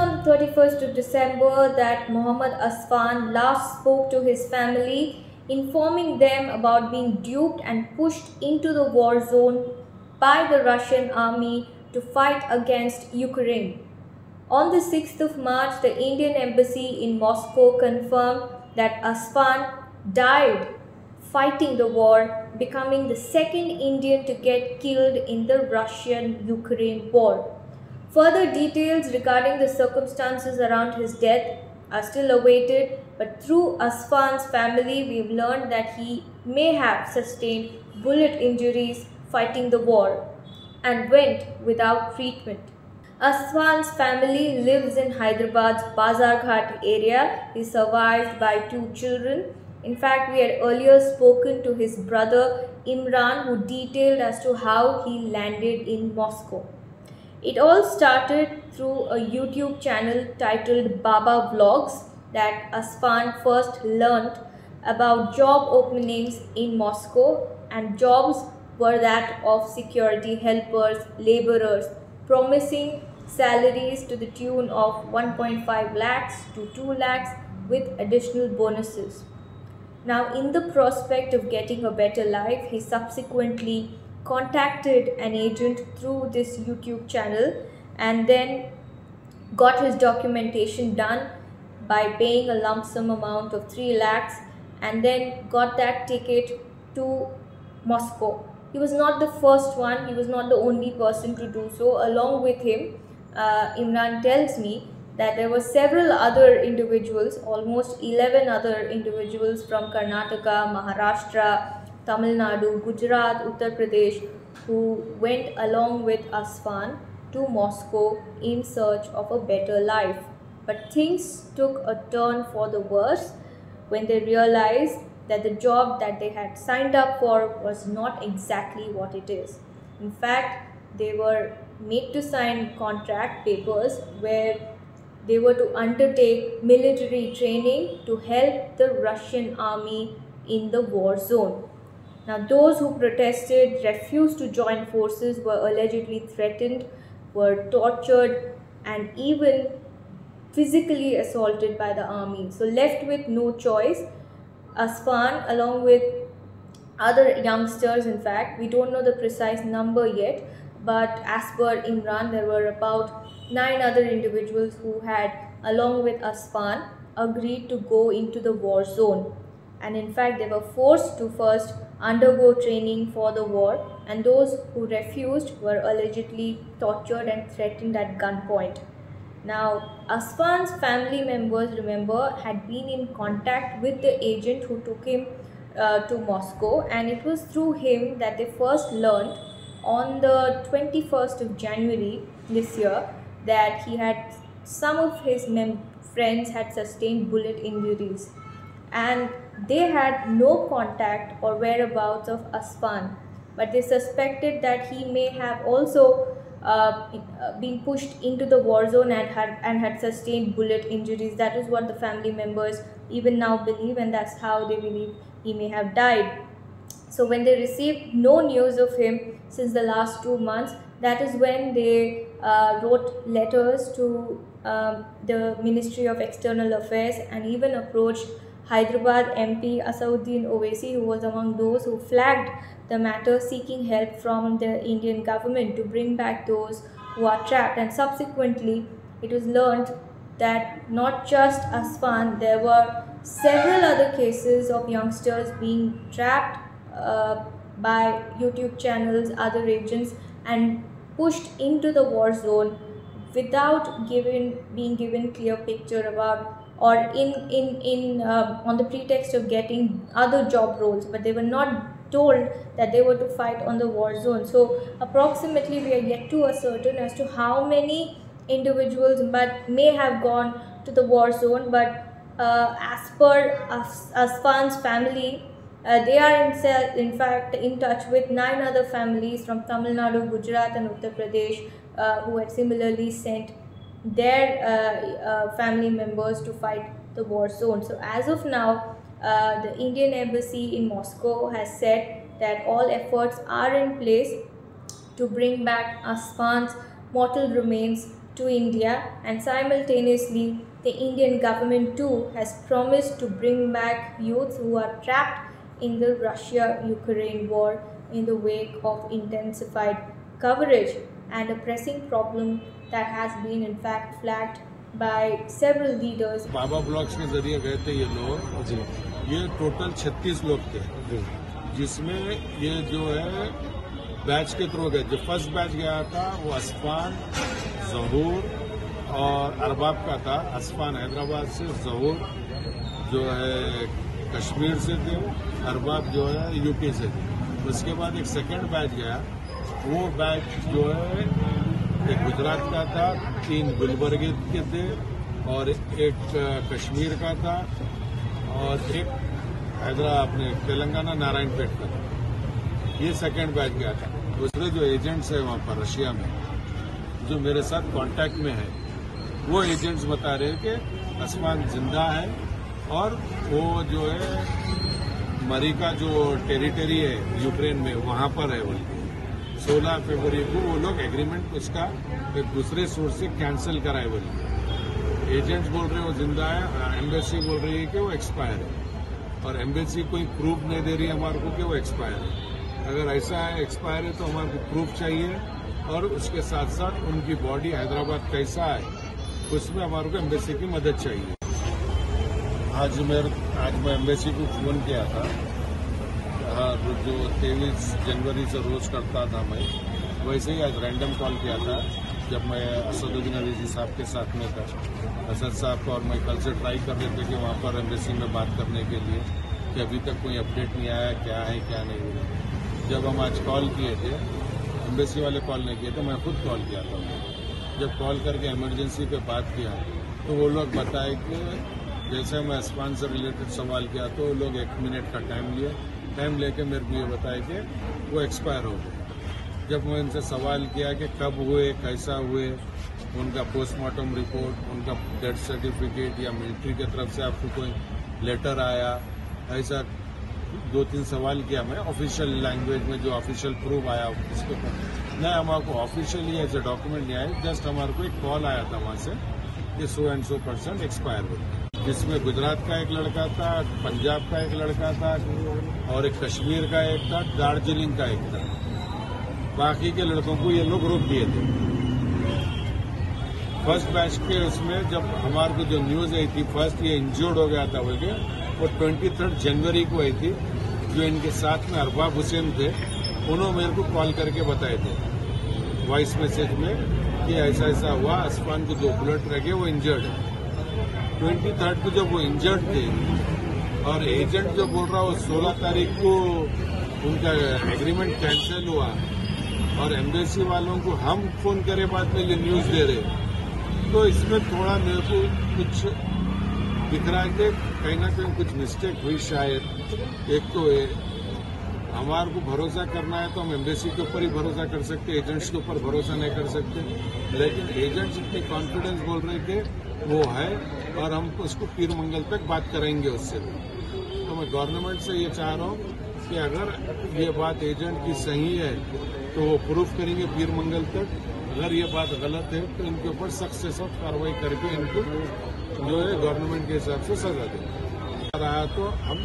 on the 31st of December that Mohammad Asfan last spoke to his family, informing them about being duped and pushed into the war zone by the Russian army to fight against Ukraine. On the 6th of March, the Indian embassy in Moscow confirmed that Asfan died fighting the war, becoming the second Indian to get killed in the Russian-Ukraine war. Further details regarding the circumstances around his death are still awaited, but through Asfan's family, we've learned that he may have sustained bullet injuries fighting the war and went without treatment. Asfan's family lives in Hyderabad's Bazarghat area. He is survived by 2 children. In fact, we had earlier spoken to his brother Imran, who detailed as to how he landed in Moscow. It all started through a YouTube channel titled Baba Vlogs that Asfan first learnt about job openings in Moscow, and jobs were that of security helpers, laborers, promising salaries to the tune of 1.5 lakhs to 2 lakhs with additional bonuses. Now, in the prospect of getting a better life, he subsequently contacted an agent through this YouTube channel and then got his documentation done by paying a lump sum amount of 3 lakhs and then got that ticket to Moscow. He was not the first one, he was not the only person to do so. Along with him, Imran tells me that there were several other individuals, almost 11 other individuals from Karnataka, Maharashtra, Tamil Nadu, Gujarat, Uttar Pradesh, who went along with Asfan to Moscow in search of a better life. But things took a turn for the worse when they realized that the job that they had signed up for was not exactly what it is. In fact, they were made to sign contract papers where they were to undertake military training to help the Russian army in the war zone. Now, those who protested, refused to join forces, were allegedly threatened, were tortured, and even physically assaulted by the army. So, left with no choice, Asfan, along with other youngsters, in fact, we don't know the precise number yet, but as per Imran, there were about 9 other individuals who had, along with Asfan, agreed to go into the war zone. And in fact, they were forced to first undergo training for the war, and those who refused were allegedly tortured and threatened at gunpoint. Now, Asfan's family members, remember, had been in contact with the agent who took him to Moscow, and it was through him that they first learned on the 21st of January this year that he had, some of his friends had sustained bullet injuries, and they had no contact or whereabouts of Asfan, but they suspected that he may have also been pushed into the war zone and had sustained bullet injuries. That is what the family members even now believe, and that's how they believe he may have died. So when they received no news of him since the last 2 months, that is when they wrote letters to the Ministry of External Affairs and even approached Hyderabad MP Asauddin Owaisi, who was among those who flagged the matter, seeking help from the Indian government to bring back those who are trapped. And subsequently, it was learned that not just Asfan, there were several other cases of youngsters being trapped by YouTube channels, other agents, and pushed into the war zone without being given clear picture about, or on the pretext of getting other job roles, but they were not told that they were to fight on the war zone. So approximately we are yet to ascertain as to how many individuals but may have gone to the war zone, but as per Asfan's family, they are in fact in touch with 9 other families from Tamil Nadu, Gujarat and Uttar Pradesh who had similarly sent their family members to fight the war zone. So as of now, the Indian Embassy in Moscow has said that all efforts are in place to bring back Asfan's mortal remains to India, and simultaneously the Indian government too has promised to bring back youths who are trapped in the Russia-Ukraine war in the wake of intensified coverage and a pressing problem that has been in fact flagged by several leaders. Baba blocks के जरिए गए थे ये लोग जी। ये total 36 लोग थे जी। जिसमें ये जो है बैच के थ्रू गए। जो फर्स्ट बैच गया था वो असफान, जहूर और अरबाब का था। असफान हैदराबाद से, जहूर जो है कश्मीर से थे, अरबाब जो है यूपी से थे। उसके बाद एक सेकंड बैच गया। वो बैच जो है एक गुजरात का था, 3 गुलबर्ग के थे और एक कश्मीर का था और एक अपने तेलंगाना नारायणपेट का था। ये सेकंड बैच गया था। दूसरे जो एजेंट्स है वहाँ पर रशिया में जो मेरे साथ कांटेक्ट में है, वो एजेंट्स बता रहे हैं कि आसमान जिंदा है और वो जो है मरी का जो टेरिटरी है यूक्रेन में वहाँ पर है। बोल 16 फरवरी को वो लोग एग्रीमेंट उसका एक दूसरे सोर्स से कैंसिल कराए। बोलिए एजेंट्स बोल रहे हैं वो जिंदा है, एम्बेसी बोल रही है कि वो एक्सपायर है और एम्बेसी कोई प्रूफ नहीं दे रही है हमारे को कि वो एक्सपायर है। अगर ऐसा है एक्सपायर है तो हमारे को प्रूफ चाहिए और उसके साथ साथ उनकी बॉडी हैदराबाद कैसा है उसमें हमारे को एम्बेसी की मदद चाहिए। आज मैं एम्बेसी को फोन किया था। जो 23 जनवरी से रोज करता था मैं, वैसे ही आज रैंडम कॉल किया था जब मैं असदुद्दीन अवीजी साहब के साथ में था। असद साहब को और मैं कल से ट्राई कर रहे थे कि वहाँ पर एम्बेसी में बात करने के लिए कि अभी तक कोई अपडेट नहीं आया, क्या है क्या नहीं हुआ। जब हम आज कॉल किए थे, एम्बेसी वाले कॉल नहीं किए थे, मैं खुद कॉल किया था। जब कॉल करके इमरजेंसी पे बात किया तो वो लोग बताए कि जैसे मैं आसमान से रिलेटेड सवाल किया तो वो लोग 1 मिनट का टाइम लेके मेरे को ये बताए कि वो एक्सपायर हो गए। जब मैं उनसे सवाल किया कि कब हुए, कैसा हुए, उनका पोस्टमार्टम रिपोर्ट, उनका डेथ सर्टिफिकेट या मिलिट्री की तरफ से आपको कोई लेटर आया, ऐसा 2-3 सवाल किया मैं ऑफिशियल लैंग्वेज में। जो ऑफिशियल प्रूफ आया उसके ऊपर नहीं, हमारे को ऑफिशियली ऐसे डॉक्यूमेंट नहीं आए। जस्ट हमारे को एक कॉल आया था वहाँ से कि 100% एक्सपायर हो गया। जिसमें गुजरात का एक लड़का था, पंजाब का एक लड़का था और एक कश्मीर का एक था, दार्जिलिंग का एक था। बाकी के लड़कों को ये लोग रोक दिए थे। फर्स्ट बैच के उसमें जब हमारे को जो न्यूज आई थी फर्स्ट ये इंजर्ड हो गया था बोल के, वो 23 जनवरी को आई थी। जो इनके साथ में अरबाब हुसैन थे उन्होंने मेरे को कॉल करके बताए थे वॉइस मैसेज में कि ऐसा ऐसा हुआ, असफान को 2 बुलेट लगे, वो इंजर्ड है। 23 को जब वो इंजर्ड थे और एजेंट जो बोल रहा वो 16 तारीख को उनका एग्रीमेंट कैंसिल हुआ और एम्बेसी वालों को हम फोन करे बाद में ये न्यूज दे रहे, तो इसमें थोड़ा मेरे को कुछ दिख रहा है कि कहीं ना कहीं कुछ मिस्टेक हुई शायद। एक तो हमारे को भरोसा करना है तो हम एम्बेसी के ऊपर ही भरोसा कर सकते, एजेंट्स के ऊपर भरोसा नहीं कर सकते। लेकिन एजेंट्स इतनी कॉन्फिडेंस बोल रहे कि वो है और हम उसको पीर मंगल तक बात करेंगे उससे। तो मैं गवर्नमेंट से ये चाह रहा हूँ कि अगर ये बात एजेंट की सही है तो वो प्रूफ करेंगे पीर मंगल तक। अगर ये बात गलत है तो इनके ऊपर सख्त से सख्त कार्रवाई करके इनको जो है गवर्नमेंट के हिसाब से सजा दें। रहा तो हम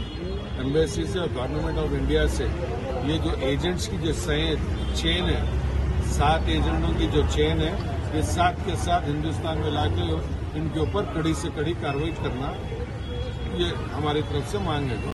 एम्बेसी से और गवर्नमेंट ऑफ इंडिया से ये जो एजेंट्स की जो चेन है, 7 एजेंटों की जो चेन है, ये 7 के साथ हिंदुस्तान में लाके इनके ऊपर कड़ी से कड़ी कार्रवाई करना ये हमारी तरफ से मांग है।